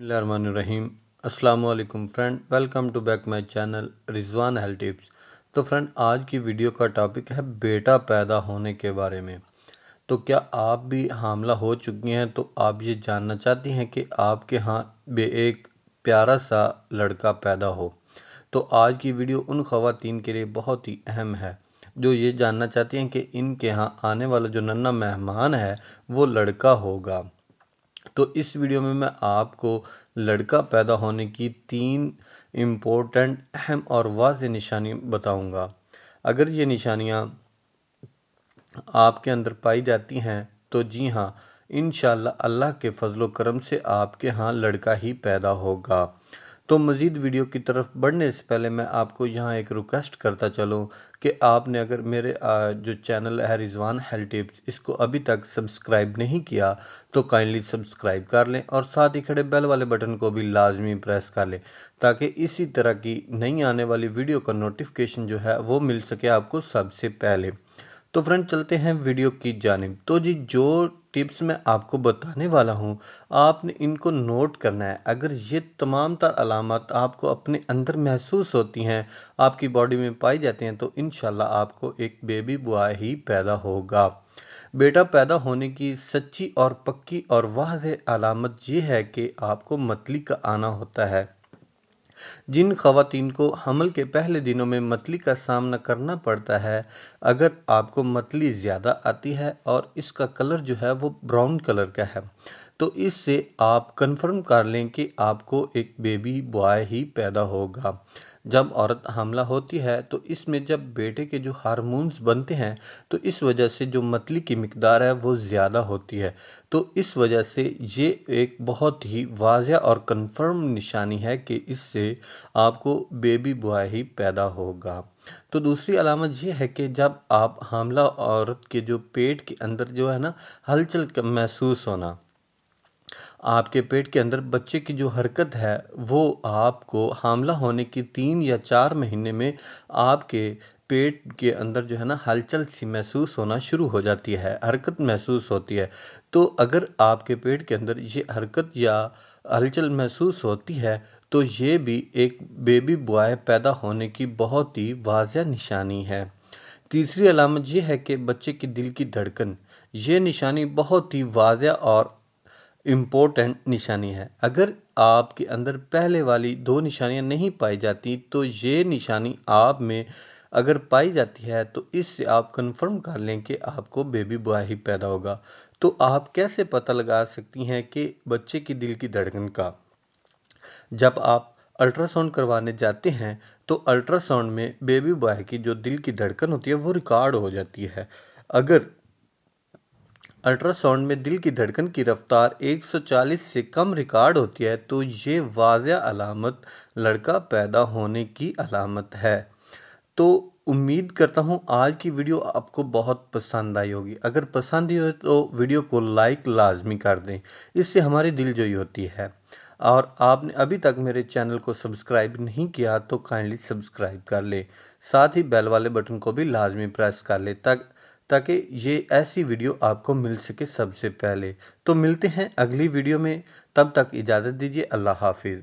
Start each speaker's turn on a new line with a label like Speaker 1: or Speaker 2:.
Speaker 1: बिस्मिल्लाहिर्रहमानिर्रहीम। अस्सलाम वालेकुम friend, welcome to back my channel Rizwan health tips. तो फ्रेंड, आज की वीडियो का टॉपिक है बेटा पैदा होने के बारे में। तो क्या आप भी हामला हो चुकी हैं? तो आप ये जानना चाहती हैं कि आपके यहाँ एक प्यारा सा लड़का पैदा हो? तो आज की वीडियो उन ख़वातीन के लिए बहुत ही अहम है जो ये जानना चाहती हैं कि इनके यहाँ आने वाला जो नन्हा मेहमान है वो लड़का होगा। तो इस वीडियो में मैं आपको लड़का पैदा होने की 3 इम्पोर्टेंट, अहम और वाज़ेह निशानी बताऊंगा। अगर ये निशानियां आपके अंदर पाई जाती हैं तो जी हाँ, इंशाअल्लाह अल्लाह के फजलो करम से आपके यहाँ लड़का ही पैदा होगा। तो मज़ीद वीडियो की तरफ बढ़ने से पहले मैं आपको यहाँ एक रिक्वेस्ट करता चलूँ कि आपने अगर मेरे जो चैनल है रिजवान हेल्थ टिप्स, इसको अभी तक सब्सक्राइब नहीं किया तो काइंडली सब्सक्राइब कर लें और साथ ही खड़े बेल वाले बटन को भी लाजमी प्रेस कर लें ताकि इसी तरह की नई आने वाली वीडियो का नोटिफिकेशन जो है वो मिल सके आपको सबसे पहले। तो फ्रेंड, चलते हैं वीडियो की जानिब। तो जी, जो टिप्स मैं आपको बताने वाला हूँ आपने इनको नोट करना है। अगर ये तमाम तर अलामत आपको अपने अंदर महसूस होती हैं, आपकी बॉडी में पाई जाती हैं, तो इंशाल्लाह आपको एक बेबी बॉय ही पैदा होगा। बेटा पैदा होने की सच्ची और पक्की और वाज़ेह अलामत ये है कि आपको मतली का आना होता है। जिन ख़वातीन को हमल के पहले दिनों में मतली का सामना करना पड़ता है, अगर आपको मतली ज़्यादा आती है और इसका कलर जो है वो ब्राउन कलर का है, तो इससे आप कंफर्म कर लें कि आपको एक बेबी बॉय ही पैदा होगा। जब औरत हामला होती है तो इसमें जब बेटे के जो हार्मोन्स बनते हैं तो इस वजह से जो मतली की मिकदार है वो ज़्यादा होती है। तो इस वजह से ये एक बहुत ही वाज़ेह और कंफर्म निशानी है कि इससे आपको बेबी बॉय ही पैदा होगा। तो दूसरी अलामत ये है कि जब आप हामला औरत के जो पेट के अंदर जो है ना हलचल महसूस होना, आपके पेट के अंदर बच्चे की जो हरकत है वो आपको हामला होने की 3 या 4 महीने में आपके पेट के अंदर जो है ना हलचल सी महसूस होना शुरू हो जाती है, हरकत महसूस होती है। तो अगर आपके पेट के अंदर ये हरकत या हलचल महसूस होती है तो ये भी एक बेबी बॉय पैदा होने की बहुत ही वाज़ेह निशानी है। तीसरी अलामत ये है कि बच्चे की दिल की धड़कन, ये निशानी बहुत ही वाज़ेह और इम्पोर्टेंट निशानी है। अगर आपके अंदर पहले वाली 2 निशानियां नहीं पाई जाती तो ये निशानी आप में अगर पाई जाती है तो इससे आप कंफर्म कर लें कि आपको बेबी बॉय ही पैदा होगा। तो आप कैसे पता लगा सकती हैं कि बच्चे की दिल की धड़कन का? जब आप अल्ट्रासाउंड करवाने जाते हैं तो अल्ट्रासाउंड में बेबी बॉय की जो दिल की धड़कन होती है वो रिकॉर्ड हो जाती है। अगर अल्ट्रासाउंड में दिल की धड़कन की रफ्तार 140 से कम रिकॉर्ड होती है तो ये वाज़ेह अलामत लड़का पैदा होने की अलामत है। तो उम्मीद करता हूँ आज की वीडियो आपको बहुत पसंद आई होगी। अगर पसंद ही हो तो वीडियो को लाइक लाजमी कर दें, इससे हमारी दिलजोई होती है। और आपने अभी तक मेरे चैनल को सब्सक्राइब नहीं किया तो काइंडली सब्सक्राइब कर ले, साथ ही बेल वाले बटन को भी लाजमी प्रेस कर ले ताकि ये ऐसी वीडियो आपको मिल सके सबसे पहले। तो मिलते हैं अगली वीडियो में, तब तक इजाज़त दीजिए। अल्लाह हाफिज़।